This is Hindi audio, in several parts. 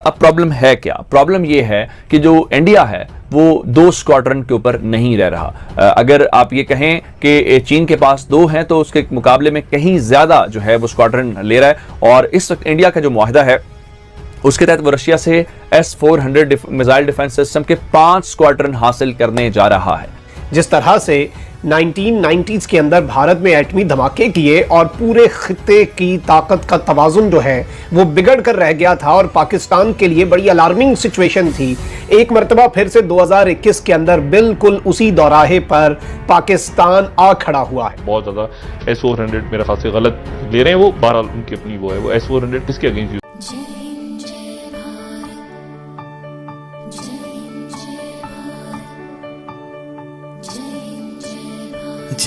अब प्रॉब्लम है क्या? प्रॉब्लम यह है कि जो इंडिया है वो 2 स्क्वाड्रन के ऊपर नहीं रह रहा। अगर आप ये कहें कि चीन के पास 2 हैं तो उसके मुकाबले में कहीं ज्यादा जो है वो स्क्वाड्रन ले रहा है। और इस वक्त इंडिया का जो मुआहदा है उसके तहत वो रशिया से S-400 मिसाइल डिफेंस सिस्टम के 5 स्क्वाड्रन हासिल करने जा रहा है। जिस तरह से 1990s के अंदर भारत में एटमी धमाके किए और पूरे खित्ते की ताकत का तवाजुन जो है वो बिगड़ कर रह गया था और पाकिस्तान के लिए बड़ी अलार्मिंग सिचुएशन थी, एक मरतबा फिर से 2021 के अंदर बिल्कुल उसी दौराहे पर पाकिस्तान आ खड़ा हुआ है। बहुत ज्यादा S-400 मेरे ख्याल से गलत ले रहे हैं वो, बहरहाल उनकी अपनी वो है, वो S-400 किसके अगेंस्ट।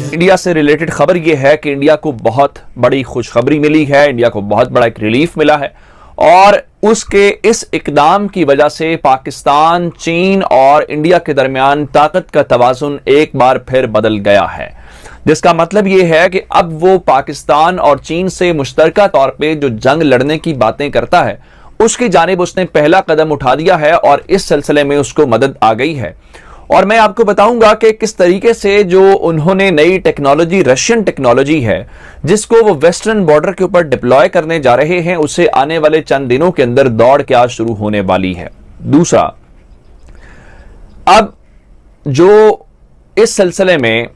इंडिया से रिलेटेड खबर यह है कि इंडिया को बहुत बड़ी खुशखबरी मिली है, इंडिया को बहुत बड़ा एक रिलीफ मिला है और उसके इस इकदाम की वजह से पाकिस्तान, चीन और इंडिया के दरमियान ताकत का तवाजुन एक बार फिर बदल गया है। जिसका मतलब यह है कि अब वो पाकिस्तान और चीन से मुश्तरका तौर पे जो जंग लड़ने की बातें करता है उसकी जानिब उसने पहला कदम उठा दिया है और इस सिलसिले में उसको मदद आ गई है। और मैं आपको बताऊंगा कि किस तरीके से जो उन्होंने नई टेक्नोलॉजी, रशियन टेक्नोलॉजी है जिसको वो वेस्टर्न बॉर्डर के ऊपर डिप्लॉय करने जा रहे हैं, उसे आने वाले चंद दिनों के अंदर दौड़ क्या शुरू होने वाली है। दूसरा, अब जो इस सिलसिले में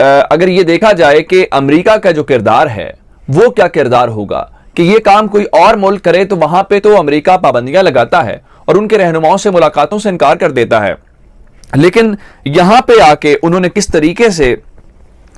अगर ये देखा जाए कि अमेरिका का जो किरदार है वो क्या किरदार होगा कि ये काम कोई और मुल्क करे तो वहां पे तो अमेरिका पाबंदियां लगाता है और उनके रहनुमाओं से मुलाकातों से इनकार कर देता है, लेकिन यहां पे आके उन्होंने किस तरीके से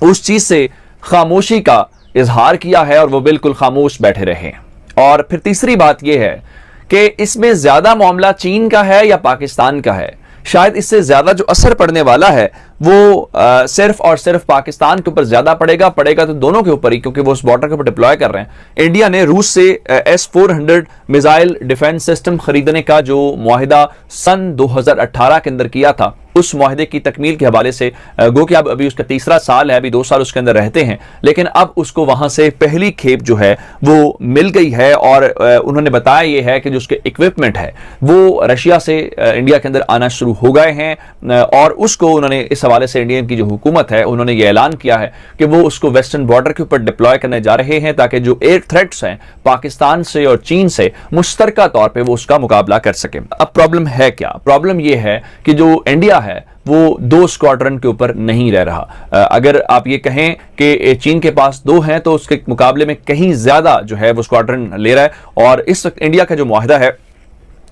उस चीज से खामोशी का इजहार किया है और वो बिल्कुल खामोश बैठे रहे। और फिर तीसरी बात यह है कि इसमें ज्यादा मामला चीन का है या पाकिस्तान का है। शायद इससे ज्यादा जो असर पड़ने वाला है वो सिर्फ और सिर्फ पाकिस्तान के ऊपर ज्यादा पड़ेगा तो दोनों के ऊपर ही, क्योंकि वो उस बॉर्डर के ऊपर डिप्लॉय कर रहे हैं। इंडिया ने रूस से S-400 मिसाइल डिफेंस सिस्टम खरीदने का जो मुआहिदा सन 2018 के अंदर किया था, उस मुआहिदे की तकमील के हवाले से गो कि अब अभी उसका तीसरा साल है, अभी 2 साल उसके अंदर रहते हैं, लेकिन अब उसको वहां से पहली खेप जो है वो मिल गई है। और उन्होंने बताया ये है कि जो उसके इक्विपमेंट है वो रशिया से इंडिया के अंदर आना शुरू हो गए हैं और उसको उन्होंने इस हवाले से इंडिया की जो हुकूमत है उन्होंने ये ऐलान किया है कि वो उसको वेस्टर्न बॉर्डर के ऊपर डिप्लॉय करने जा रहे हैं ताकि जो एयर थ्रेट्स हैं पाकिस्तान से और चीन से मुश्तरका तौर पे वो उसका मुकाबला कर सके। अब प्रॉब्लम है क्या? प्रॉब्लम ये है कि जो इंडिया है वो 2 स्क्वाड्रन के ऊपर नहीं रह रहा। अगर आप ये कहें कि चीन के पास 2 हैं तो उसके मुकाबले में कहीं ज्यादा जो है वो स्क्वाड्रन ले रहा है। और इस वक्त इंडिया का जो मुआहदा है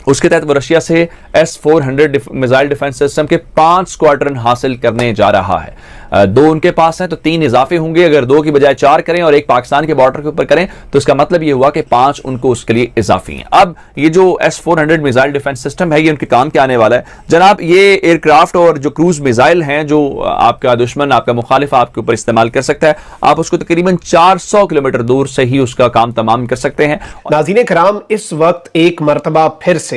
उसके तहत वो रशिया से S-400 मिसाइल डिफेंस सिस्टम के 5 स्क्वाड्रन हासिल करने जा रहा है। 2 उनके पास हैं तो 3 इजाफे होंगे। अगर 2 की बजाय 4 करें और एक पाकिस्तान के बॉर्डर के ऊपर करें तो इसका मतलब ये हुआ कि 5 उनको उसके लिए इजाफी हैं। अब ये जो S-400 मिसाइल डिफेंस सिस्टम है ये उनके काम के आने वाला है जनाब। ये एयरक्राफ्ट और जो क्रूज मिसाइल हैं जो आपका दुश्मन, आपका मुखालिफ आपके ऊपर इस्तेमाल कर सकता है, आप उसको तकरीबन 400 किलोमीटर दूर से ही उसका काम तमाम कर सकते हैं। नाज़रीन कराम, इस वक्त एक मरतबा फिर से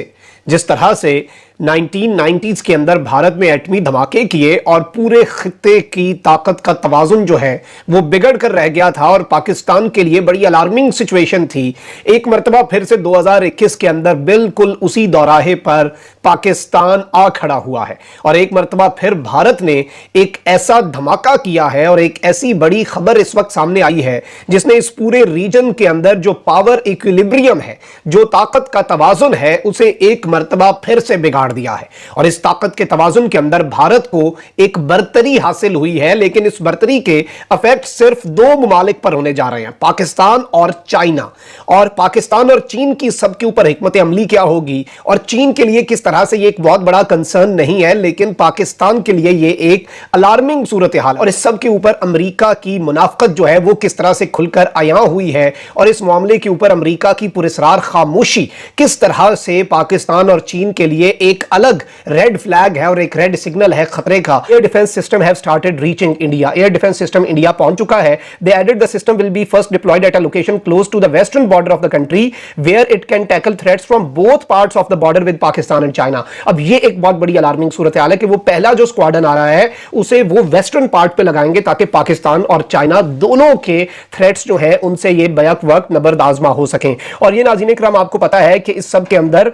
जिस तरह से 1990s के अंदर भारत में एटमी धमाके किए और पूरे खित्ते की ताकत का तवाजुन जो है वो बिगड़ कर रह गया था और पाकिस्तान के लिए बड़ी अलार्मिंग सिचुएशन थी, एक मरतबा फिर से 2021 के अंदर बिल्कुल उसी दौराहे पर पाकिस्तान आ खड़ा हुआ है और एक मरतबा फिर भारत ने एक ऐसा धमाका किया है और एक ऐसी बड़ी खबर इस वक्त सामने आई है जिसने इस पूरे रीजन के अंदर जो पावर इक्विलिब्रियम है, जो ताकत का तवाजुन है, उसे एक मरतबा फिर से बिगाड़ दिया है। और इस ताकत के तवाजुन के अंदर भारत को एक बर्तरी हासिल हुई है, लेकिन इस बर्तरी के इफेक्ट सिर्फ 2 ममालिक पर होने जा रहे हैं, पाकिस्तान और चाइना। और पाकिस्तान और चीन की सबके ऊपर हिकमत अमली क्या होगी और चीन के लिए किस तरह से ये एक बहुत बड़ा कंसर्न नहीं है, लेकिन पाकिस्तान के लिए ये एक अलार्मिंग सूरत हाल। और इस सब के ऊपर अमेरिका की मुनाफकत जो है वो किस तरह से खुलकर आया हुई है और इस मामले के ऊपर अमेरिका की पुरस्रार खामोशी किस तरह से पाकिस्तान और चीन के लिए एक अलग रेड फ्लैग है और एक रेड सिग्नल है खतरे का। Air defence system have started reaching India. Air defence system India पहुंच चुका है। They added the system will be first deployed at a location close to the western border of the country where it can tackle threats from both parts of the border with Pakistan and China. अब ये एक बहुत बड़ी अलार्मिंग सूरत हाल है कि वो पहला जो स्क्वाड्रन आ रहा है उसे वो वेस्टर्न पार्ट पे लगाएंगे ताकि पाकिस्तान और चाइना दोनों के थ्रेट्स जो है उनसे ये बैक वक्त नबरदाजमा हो सकें। और ये नाज़रीन इकराम आपको पता है कि इस सब के अंदर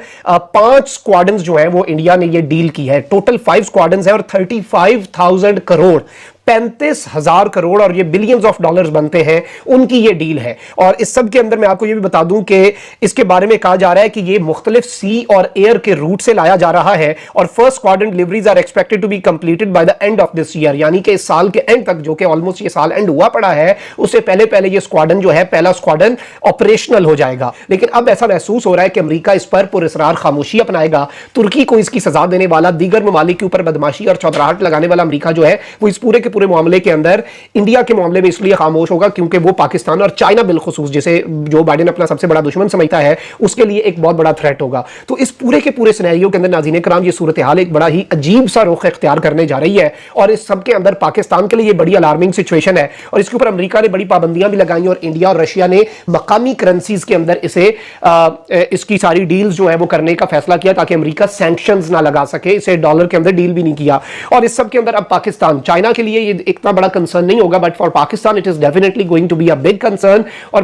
5 स्क्वाड्रन्स जो हैं वो इंडिया ने ये डील की है। टोटल 5 स्क्वाड्रन्स है और 35,000 करोड़ 35,000 करोड़ और ये बिलियंस ऑफ डॉलर्स बनते हैं, उनकी ये डील है। और इस सब के अंदर मैं आपको ये भी बता दूं कि इसके बारे में कहा जा रहा है कि ये मुख्तलिफ सी और एयर के रूट से लाया जा रहा है और first squadron deliveries are expected to be completed by the end of this year, यानी कि इस साल के एंड तक, जो कि ऑलमोस्ट ये साल एंड हुआ पड़ा है, उससे पहले पहले ये स्क्वाड्रन जो है पहला स्क्वाड्रन ऑपरेशनल हो जाएगा। लेकिन अब ऐसा महसूस हो रहा है कि अमेरिका इस पर पुरस्रार खामोशी अपनाएगा। तुर्की को इसकी सजा देने वाला, दीगर ममालिक के ऊपर बदमाशी और चौधराहट लगाने वाला अमेरिका जो है वो इस पूरे के पूरे मामले के अंदर इंडिया के मामले में इसलिए खामोश होगा क्योंकि वो पाकिस्तान और चाइना बिलखुसूस, जिसे जो बाइडेन अपना सबसे बड़ा दुश्मन समझता है, उसके लिए एक बहुत बड़ा थ्रेट होगा। तो इस पूरे के पूरे सिनेरियो के अंदर नाज़रीन कराम ये सूरत हाल एक बड़ा ही अजीब सा रुख इख्तियार करने जा रही है और इस सब के अंदर पाकिस्तान के लिए ये बड़ी अलार्मिंग सिचुएशन है और इसके ऊपर अमेरिका ने बड़ी पाबंदियां भी लगाई और इंडिया और रशिया ने मकामी करेंसीज के अंदर इसकी सारी डील्स जो है वो करने का फैसला किया ताकि अमेरिका सैंक्शंस ना लगा सके। इसे डॉलर के अंदर डील भी नहीं किया और इस सब के अंदर अब पाकिस्तान, चाइना के लिए ये इतना बड़ा कंसर्न नहीं होगा, but for Pakistan it is definitely going to be a big concern. और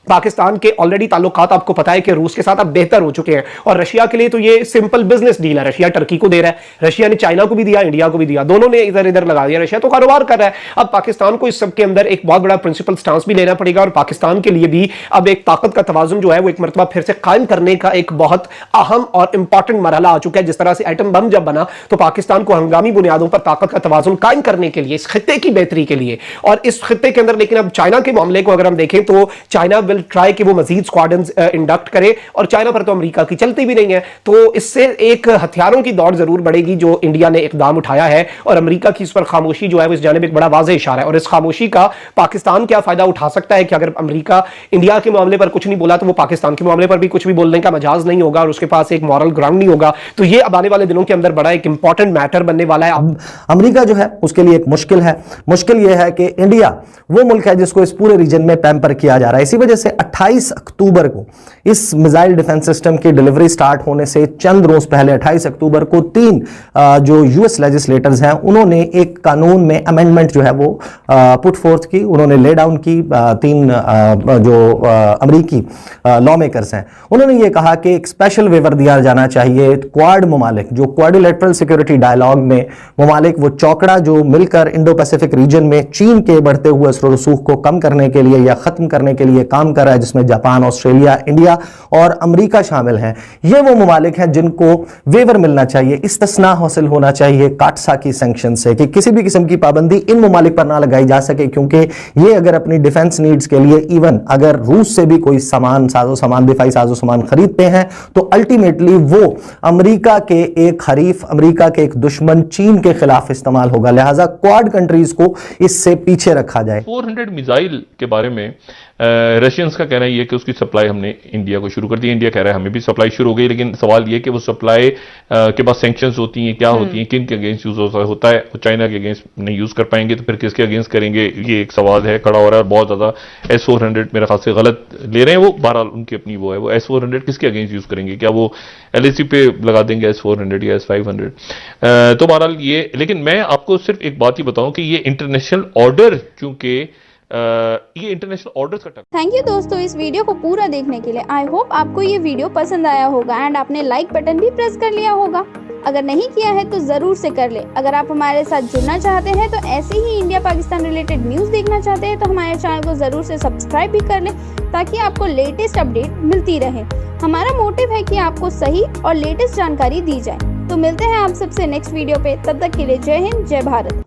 पाकिस्तान के ऑलरेडी ताल्लुकात आपको पता है कि रूस के साथ अब बेहतर हो चुके हैं और रशिया के लिए तो ये सिंपल बिजनेस डील है। रशिया टर्की को दे रहा है, रशिया ने चाइना को भी दिया, इंडिया को भी दिया, दोनों ने इधर इधर लगा दिया। रशिया तो कारोबार कर रहा है। अब पाकिस्तान को इस सब के अंदर एक बहुत बड़ा प्रिंसिपल स्टांस भी लेना पड़ेगा और पाकिस्तान के लिए भी अब एक ताकत का तवाजुन जो है वो एक मरतबा फिर से कायम करने का एक बहुत अहम और इंपॉर्टेंट मरहला आ चुका है। जिस तरह से एटम बम जब बना तो पाकिस्तान को हंगामी बुनियादों पर ताकत का तवाजुन कायम करने के लिए, इस खित्ते की बेहतरी के लिए और इस खित्ते के अंदर, लेकिन अब चाइना के मामले को अगर हम देखें तो चाइना विल ट्राई कि वो मजीद स्क्वाड्रन्स इंडक्ट करे और चाइना पर तो अमेरिका की चलती भी नहीं है। तो इससे एक हथियारों की दौड़ जरूर बढ़ेगी जो इंडिया ने इकदाम उठाया है और अमेरिका की इस पर खामोशी जो है वो इस जानिब एक बड़ा वाज़ेह इशारा है। और इस खामोशी का पाकिस्तान क्या फायदा उठा सकता है कि अगर अमेरिका इंडिया के मामले पर कुछ नहीं बोला तो वो पाकिस्तान के मामले पर भी कुछ भी बोलने का मजाज नहीं होगा और उसके पास एक मॉरल ग्राउंड नहीं होगा। तो ये अब आने वाले दिनों के अंदर बड़ा एक इंपॉर्टेंट मैटर बनने वाला है। अमेरिका जो है उसके लिए एक मुश्किल है। मुश्किल यह है कि इंडिया वो मुल्क है जिसको इस पूरे रीजन में पैम्पर किया जा रहा है। इसी वजह से 28 अक्टूबर को इस मिसाइल डिफेंस सिस्टम की डिलीवरी स्टार्ट होने से चंद रोज पहले 28 अक्टूबर को 3 जो यूएस लेजिस्लेटर्स हैं उन्होंने एक कानून में अमेंडमेंट जो है वो पुट फोर्थ की, उन्होंने ले डाउन की। 3 जो अमरीकी लॉ मेकर्स हैं उन्होंने ये कहा कि एक स्पेशल वेवर दिया जाना चाहिए क्वाड ममालिक, जो क्वाड्रिलेटरल सिक्योरिटी डायलॉग में ममालिक वो चौकड़ा जो मिलकर इंडो पैसिफिक रीजन में चीन के बढ़ते हुए रसूख को कम करने के लिए या खत्म करने के लिए काम कर रहा है, जिसमें जापान, ऑस्ट्रेलिया, इंडिया और अमेरिका शामिल हैं। ये वो ममालिक हैं जिनको वेवर मिलना चाहिए, इस्तिस्ना हासिल होना चाहिए काटसाकी सैंक्शन से कि किसी भी किस्म की पाबंदी इन ममालिक पर ना लगाई जा सके, क्योंकि ये अगर अपनी डिफेंस नीड्स के लिए इवन अगर रूस से भी कोई सामान, साजो सामान, दिफाई साजो सामान खरीदते हैं तो अल्टीमेटली वो अमेरिका के एक हरीफ, अमेरिका के एक दुश्मन चीन के खिलाफ इस्तेमाल होगा। लिहाजा क्वाड कंट्रीज को इससे पीछे रखा जाए। 400 मिसाइल के बारे में रशियंस का कहना यह है कि उसकी सप्लाई हमने इंडिया को शुरू कर दी। इंडिया कह रहा है हमें भी सप्लाई शुरू हो गई, लेकिन सवाल यह कि वो सप्लाई के बाद सैंक्शंस होती हैं, क्या होती हैं, किन के अगेंस्ट यूज होता है। वो चाइना के अगेंस्ट नहीं यूज कर पाएंगे तो फिर किसके अगेंस्ट करेंगे, ये एक सवाल है खड़ा हो रहा है। बहुत ज्यादा S-400 मेरे ख्याल से गलत ले रहे हैं वो, बहरहाल उनकी अपनी वो है। वो S-400 किसके अगेंस्ट यूज करेंगे, क्या वो LAC पे लगा देंगे S-400 या S-500? तो बहरहाल ये, लेकिन मैं आपको सिर्फ एक बात ही बताऊं कि ये इंटरनेशनल ऑर्डर, चूंकि ये इंटरनेशनल ऑर्डर्स का थैंक यू दोस्तों इस वीडियो को पूरा देखने के लिए। आई होप आपको ये वीडियो पसंद आया होगा एंड आपने लाइक बटन भी प्रेस कर लिया होगा। अगर नहीं किया है तो जरूर से कर ले। अगर आप हमारे साथ जुड़ना चाहते हैं तो ऐसे ही इंडिया पाकिस्तान रिलेटेड न्यूज़ देखना चाहते हैं तो हमारे चैनल को जरूर से सब्सक्राइब भी कर ले ताकि आपको लेटेस्ट अपडेट मिलती रहे। हमारा मोटिव है कि आपको सही और लेटेस्ट जानकारी दी जाए। तो मिलते हैं आप सबसे नेक्स्ट वीडियो पे, तब तक के लिए जय हिंद, जय भारत।